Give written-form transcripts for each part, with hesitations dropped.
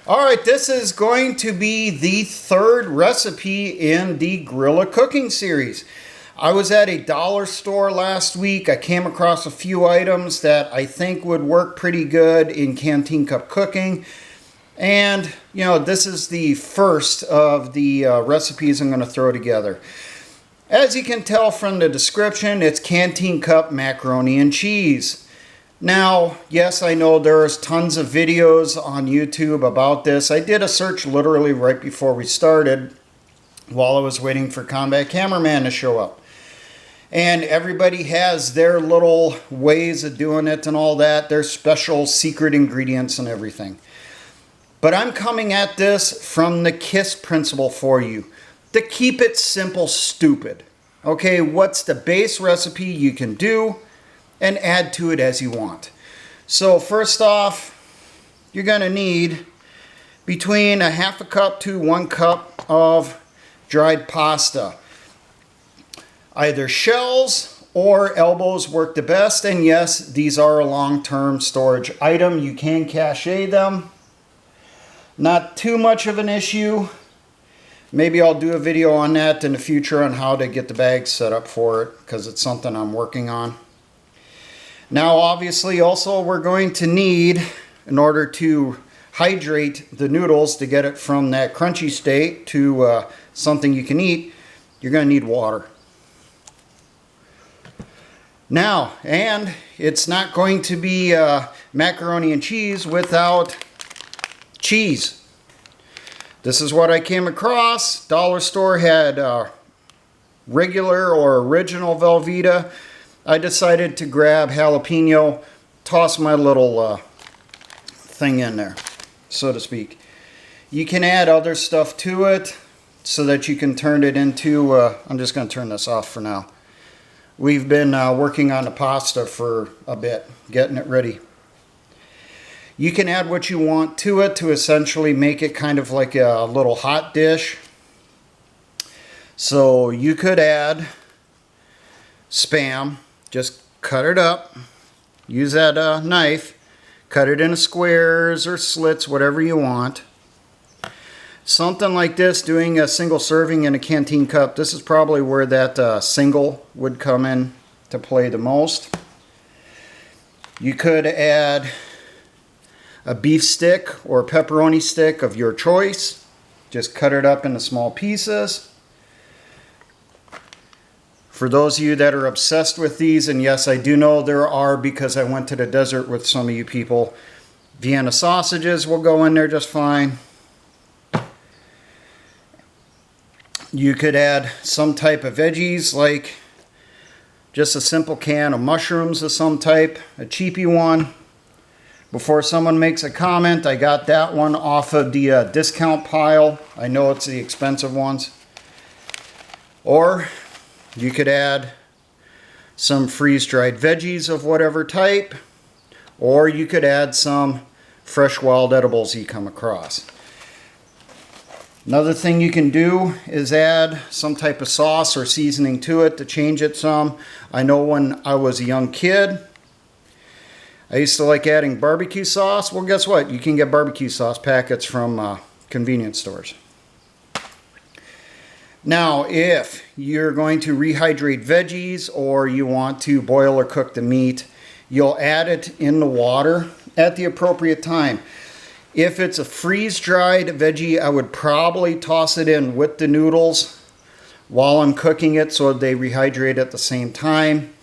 Alright, this is going to be the third recipe in the Guerrilla Cooking series. I was at a dollar store last week. I came across a few items that I think would work pretty good in Canteen cup cooking. And, you know, this is the first of the recipes I'm going to throw together. As you can tell from the description, it's Canteen cup macaroni and cheese. Now, yes, I know there's tons of videos on YouTube about this. I did a search literally right before we started while I was waiting for Combat Cameraman to show up. And everybody has their little ways of doing it and all that, their special secret ingredients and everything. But I'm coming at this from the KISS principle for you. To keep it simple, stupid. Okay, what's the base recipe you can do and add to it as you want. So first off, you're going to need between a half a cup to 1 cup of dried pasta. Either shells or elbows work the best, and yes, these are a long-term storage item. You can cache them. Not too much of an issue. Maybe I'll do a video on that in the future on how to get the bag set up for it, because it's something I'm working on. Now obviously also we're going to need, in order to hydrate the noodles to get it from that crunchy state to something you can eat, you're going to need water. Now, and it's not going to be macaroni and cheese without cheese. This is what I came across. Dollar store had regular or original Velveeta. I decided to grab jalapeno, toss my little thing in there, so to speak. You can add other stuff to it so that you can turn it into, I'm just going to turn this off for now. We've been working on the pasta for a bit, getting it ready. You can add what you want to it to essentially make it kind of like a little hot dish. So you could add Spam. Just cut it up, use that knife, cut it into squares or slits, whatever you want. Something like this, doing a single serving in a Canteen cup, this is probably where that single would come in to play the most. You could add a beef stick or pepperoni stick of your choice. Just cut it up into small pieces. For those of you that are obsessed with these, and yes, I do know there are because I went to the desert with some of you people, Vienna sausages will go in there just fine. You could add some type of veggies, like just a simple can of mushrooms of some type, a cheapy one. Before someone makes a comment, I got that one off of the discount pile. I know it's the expensive ones. Or you could add some freeze-dried veggies of whatever type, or you could add some fresh wild edibles you come across. Another thing you can do is add some type of sauce or seasoning to it to change it some. I know when I was a young kid, I used to like adding barbecue sauce. Well, guess what? You can get barbecue sauce packets from convenience stores. Now, if you're going to rehydrate veggies or you want to boil or cook the meat, you'll add it in the water at the appropriate time. If it's a freeze-dried veggie, I would probably toss it in with the noodles while I'm cooking it so they rehydrate at the same time.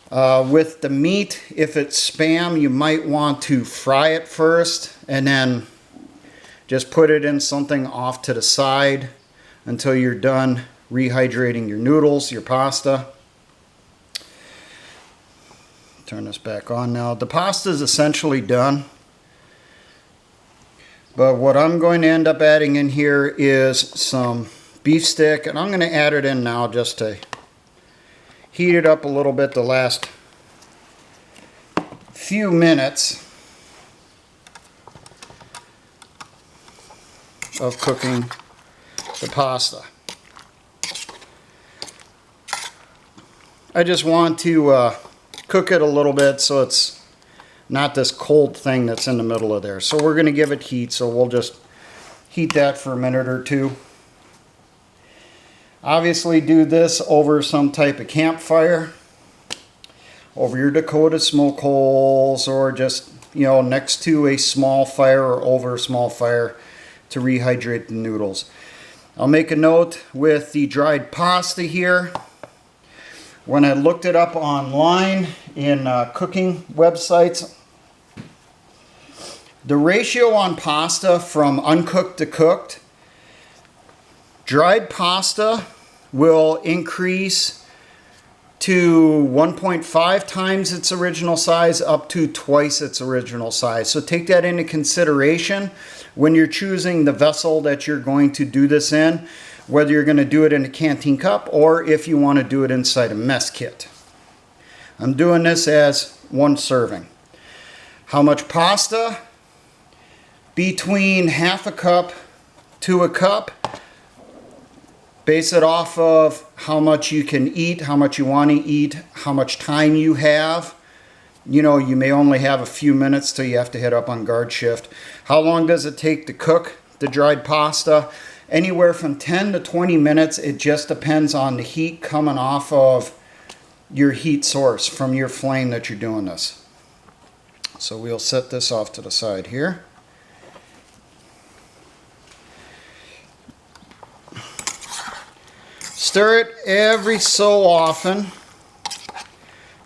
With the meat, if it's Spam, you might want to fry it first and then just put it in something off to the side until you're done rehydrating your noodles, your pasta. Turn this back on now. The pasta is essentially done. But what I'm going to end up adding in here is some beef stick. And I'm going to add it in now just to heat it up a little bit the last few minutes of cooking the pasta. I just want to cook it a little bit so it's not this cold thing that's in the middle of there. So we're going to give it heat, so we'll just heat that for a minute or two. Obviously do this over some type of campfire, over your Dakota smoke holes, or just, you know, next to a small fire or over a small fire to rehydrate the noodles. I'll make a note with the dried pasta here. When I looked it up online in cooking websites, the ratio on pasta from uncooked to cooked, dried pasta will increase to 1.5 times its original size up to twice its original size. So take that into consideration when you're choosing the vessel that you're going to do this in, whether you're going to do it in a canteen cup or if you want to do it inside a mess kit. I'm doing this as one serving. How much pasta? Between half a cup to a cup. Base it off of how much you can eat, how much you want to eat, how much time you have. You know, you may only have a few minutes till you have to head up on guard shift. How long does it take to cook the dried pasta? Anywhere from 10 to 20 minutes. It just depends on the heat coming off of your heat source from your flame that you're doing this. So we'll set this off to the side here. Stir it every so often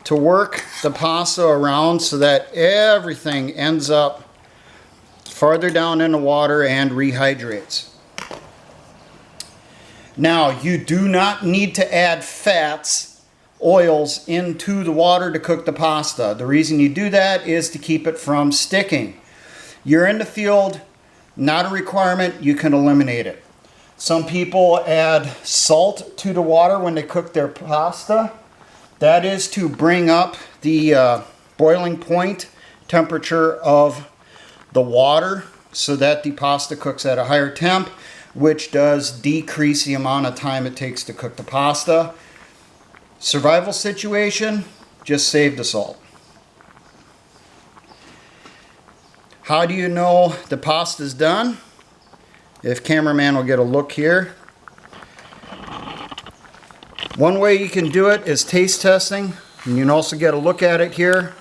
to work the pasta around so that everything ends up farther down in the water and rehydrates. Now, you do not need to add fats, oils into the water to cook the pasta. The reason you do that is to keep it from sticking. You're in the field, not a requirement, you can eliminate it. Some people add salt to the water when they cook their pasta. That is to bring up the boiling point temperature of the water so that the pasta cooks at a higher temp, which does decrease the amount of time it takes to cook the pasta. Survival situation, just save the salt. How do you know the pasta's done? If cameraman will get a look here. One way you can do it is taste testing. And you can also get a look at it here.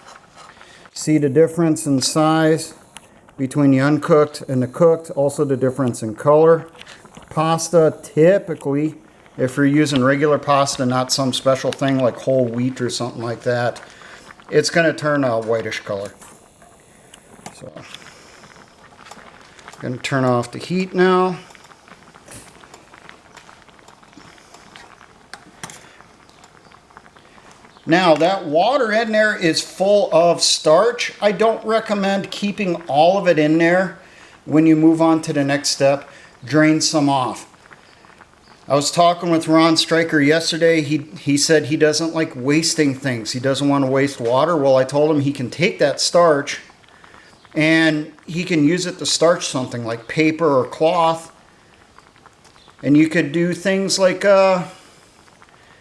See the difference in size between the uncooked and the cooked. Also the difference in color. Pasta, typically, if you're using regular pasta, not some special thing like whole wheat or something like that, it's going to turn a whitish color. So, I'm going to turn off the heat now. Now that water in there is full of starch. I don't recommend keeping all of it in there. When you move on to the next step, drain some off. I was talking with Ron Stryker yesterday. He said he doesn't like wasting things. He doesn't want to waste water. Well, I told him he can take that starch and he can use it to starch something like paper or cloth. And you could do things like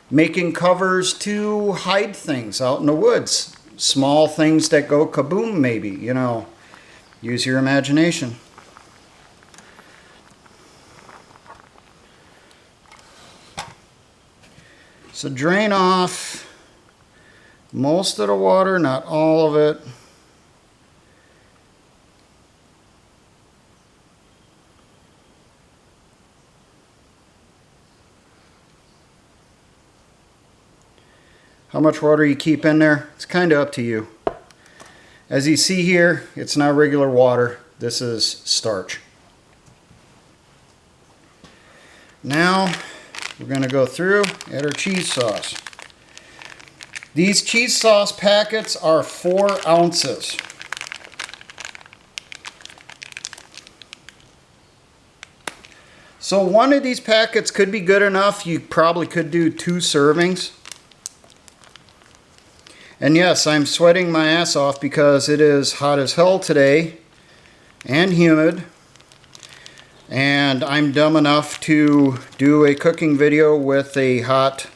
making covers to hide things out in the woods. Small things that go kaboom maybe, you know. Use your imagination. So drain off most of the water, not all of it. How much water you keep in there, it's kind of up to you. As you see here, it's not regular water. This is starch. Now, we're going to go through, add our cheese sauce. These cheese sauce packets are 4 ounces. So one of these packets could be good enough. You probably could do 2 servings. And yes, I'm sweating my ass off because it is hot as hell today and humid. And I'm dumb enough to do a cooking video with a hot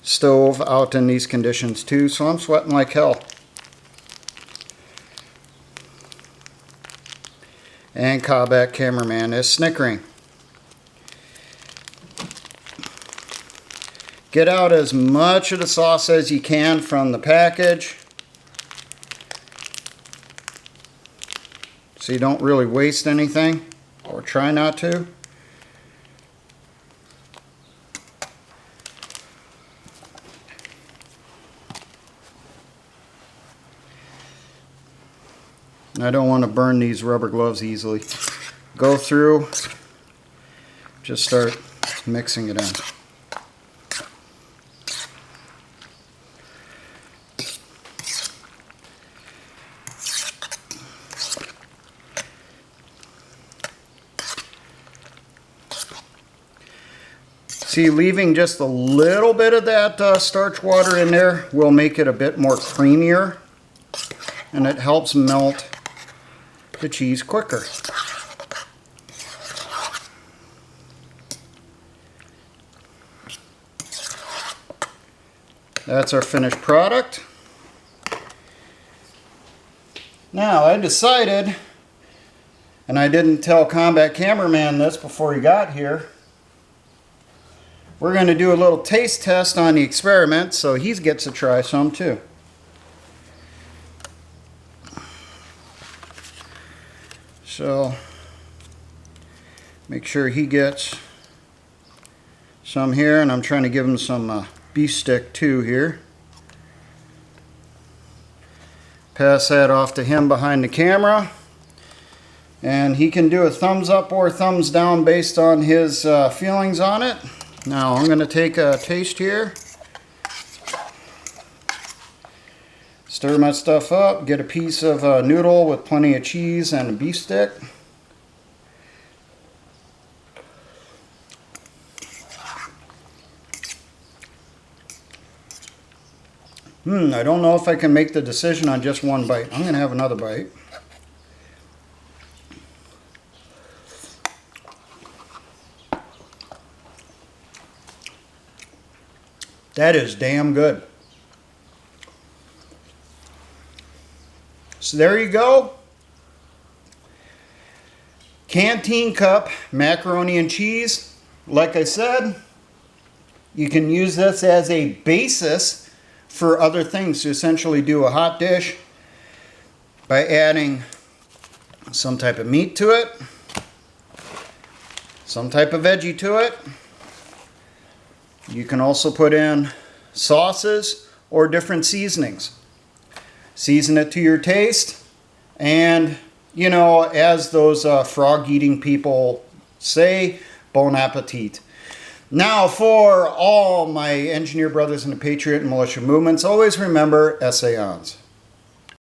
stove out in these conditions too, so I'm sweating like hell. And Combat Cameraman is snickering. Get out as much of the sauce as you can from the package, so you don't really waste anything, or try not to. I don't want to burn these rubber gloves easily. Go through, just start mixing it in. See, leaving just a little bit of that starch water in there will make it a bit more creamier, and it helps melt the cheese quicker. That's our finished product. Now, I decided, and I didn't tell Combat Cameraman this before he got here, we're going to do a little taste test on the experiment, so he gets to try some too. So, make sure he gets some here, and I'm trying to give him some beef stick too here. Pass that off to him behind the camera, and he can do a thumbs up or thumbs down based on his feelings on it. Now I'm going to take a taste here, stir my stuff up, get a piece of noodle with plenty of cheese and a beef stick. I don't know if I can make the decision on just one bite. I'm going to have another bite. That is damn good. So there you go. Canteen cup macaroni and cheese. Like I said, you can use this as a basis for other things to essentially do a hot dish by adding some type of meat to it, some type of veggie to it. You can also put in sauces or different seasonings. Season it to your taste, and, you know, as those frog-eating people say, bon appetit. Now, for all my engineer brothers in the Patriot and militia movements, always remember, essayons.